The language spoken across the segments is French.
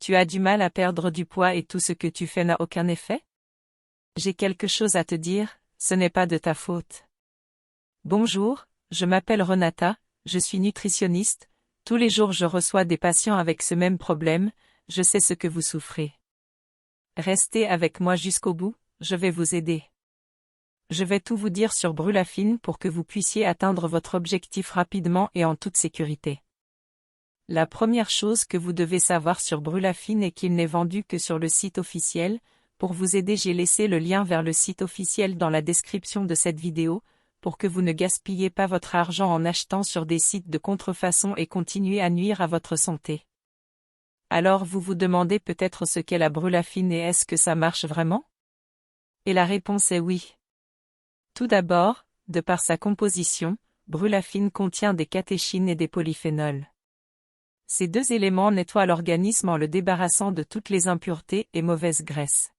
Tu as du mal à perdre du poids et tout ce que tu fais n'a aucun effet? J'ai quelque chose à te dire, ce n'est pas de ta faute. Bonjour, je m'appelle Renata, je suis nutritionniste, tous les jours je reçois des patients avec ce même problème, je sais ce que vous souffrez. Restez avec moi jusqu'au bout, je vais vous aider. Je vais tout vous dire sur Brûlafine pour que vous puissiez atteindre votre objectif rapidement et en toute sécurité. La première chose que vous devez savoir sur Brûlafine est qu'il n'est vendu que sur le site officiel. Pour vous aider, j'ai laissé le lien vers le site officiel dans la description de cette vidéo, pour que vous ne gaspillez pas votre argent en achetant sur des sites de contrefaçon et continuez à nuire à votre santé. Alors vous vous demandez peut-être ce qu'est la Brûlafine et est-ce que ça marche vraiment? Et la réponse est oui. Tout d'abord, de par sa composition, Brûlafine contient des catéchines et des polyphénols. Ces deux éléments nettoient l'organisme en le débarrassant de toutes les impuretés et mauvaises graisses.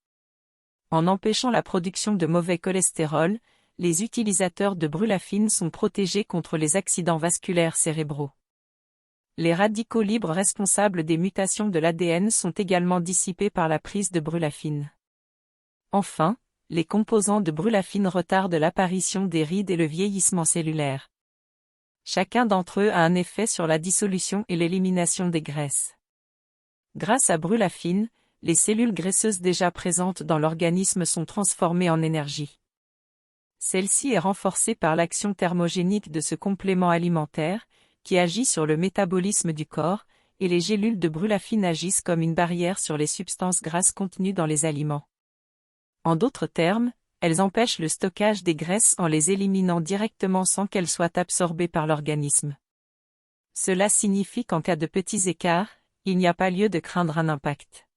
En empêchant la production de mauvais cholestérol, les utilisateurs de Brûlafine sont protégés contre les accidents vasculaires cérébraux. Les radicaux libres responsables des mutations de l'ADN sont également dissipés par la prise de Brûlafine. Enfin, les composants de Brûlafine retardent l'apparition des rides et le vieillissement cellulaire. Chacun d'entre eux a un effet sur la dissolution et l'élimination des graisses. Grâce à Brûlafine, les cellules graisseuses déjà présentes dans l'organisme sont transformées en énergie. Celle-ci est renforcée par l'action thermogénique de ce complément alimentaire, qui agit sur le métabolisme du corps, et les gélules de Brûlafine agissent comme une barrière sur les substances grasses contenues dans les aliments. En d'autres termes, elles empêchent le stockage des graisses en les éliminant directement sans qu'elles soient absorbées par l'organisme. Cela signifie qu'en cas de petits écarts, il n'y a pas lieu de craindre un impact.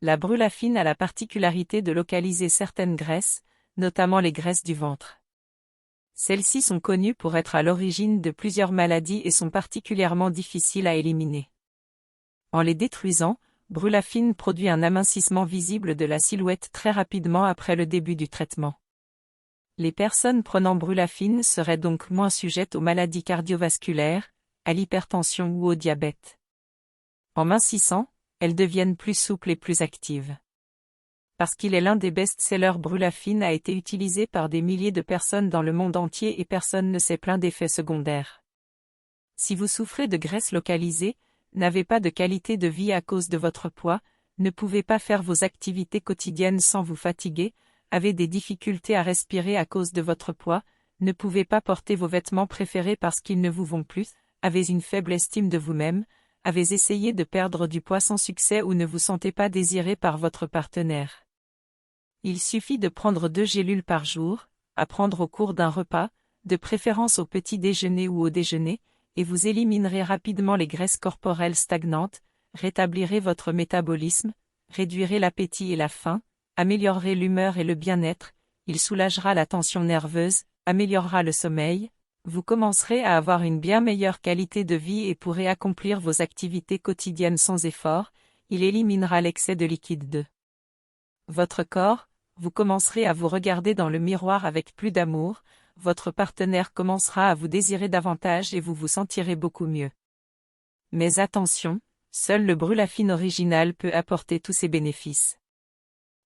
La Brûlafine a la particularité de localiser certaines graisses, notamment les graisses du ventre. Celles-ci sont connues pour être à l'origine de plusieurs maladies et sont particulièrement difficiles à éliminer. En les détruisant, Brûlafine produit un amincissement visible de la silhouette très rapidement après le début du traitement. Les personnes prenant Brûlafine seraient donc moins sujettes aux maladies cardiovasculaires, à l'hypertension ou au diabète. En mincissant, elles deviennent plus souples et plus actives. Parce qu'il est l'un des best-sellers, Brûlafine a été utilisé par des milliers de personnes dans le monde entier et personne ne s'est plaint d'effets secondaires. Si vous souffrez de graisse localisée, n'avez pas de qualité de vie à cause de votre poids, ne pouvez pas faire vos activités quotidiennes sans vous fatiguer, avez des difficultés à respirer à cause de votre poids, ne pouvez pas porter vos vêtements préférés parce qu'ils ne vous vont plus, avez une faible estime de vous-même, avez essayé de perdre du poids sans succès ou ne vous sentez pas désiré par votre partenaire. Il suffit de prendre 2 gélules par jour, à prendre au cours d'un repas, de préférence au petit déjeuner ou au déjeuner, et vous éliminerez rapidement les graisses corporelles stagnantes, rétablirez votre métabolisme, réduirez l'appétit et la faim, améliorerez l'humeur et le bien-être, il soulagera la tension nerveuse, améliorera le sommeil, vous commencerez à avoir une bien meilleure qualité de vie et pourrez accomplir vos activités quotidiennes sans effort, il éliminera l'excès de liquide de votre corps, vous commencerez à vous regarder dans le miroir avec plus d'amour, votre partenaire commencera à vous désirer davantage et vous vous sentirez beaucoup mieux. Mais attention, seul le Brûlafine original peut apporter tous ces bénéfices.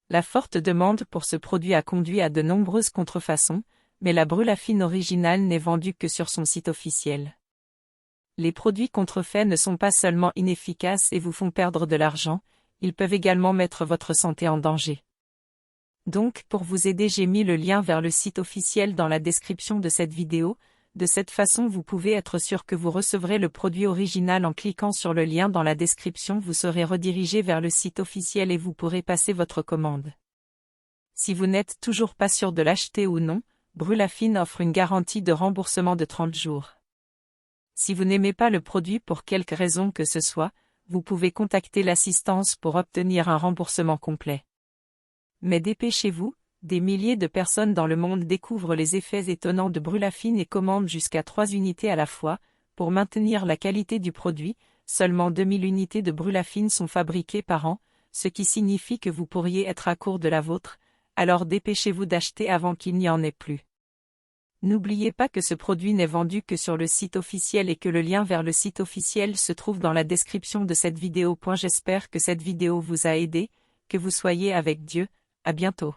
La forte demande pour ce produit a conduit à de nombreuses contrefaçons, mais la Brûlafine originale n'est vendue que sur son site officiel. Les produits contrefaits ne sont pas seulement inefficaces et vous font perdre de l'argent, ils peuvent également mettre votre santé en danger. Donc, pour vous aider, j'ai mis le lien vers le site officiel dans la description de cette vidéo. De cette façon, vous pouvez être sûr que vous recevrez le produit original en cliquant sur le lien dans la description. Vous serez redirigé vers le site officiel et vous pourrez passer votre commande. Si vous n'êtes toujours pas sûr de l'acheter ou non, Brûlafine offre une garantie de remboursement de 30 jours. Si vous n'aimez pas le produit pour quelque raison que ce soit, vous pouvez contacter l'assistance pour obtenir un remboursement complet. Mais dépêchez-vous, des milliers de personnes dans le monde découvrent les effets étonnants de Brûlafine et commandent jusqu'à 3 unités à la fois. Pour maintenir la qualité du produit, seulement 2000 unités de Brûlafine sont fabriquées par an, ce qui signifie que vous pourriez être à court de la vôtre, alors dépêchez-vous d'acheter avant qu'il n'y en ait plus. N'oubliez pas que ce produit n'est vendu que sur le site officiel et que le lien vers le site officiel se trouve dans la description de cette vidéo. J'espère que cette vidéo vous a aidé, que vous soyez avec Dieu, à bientôt.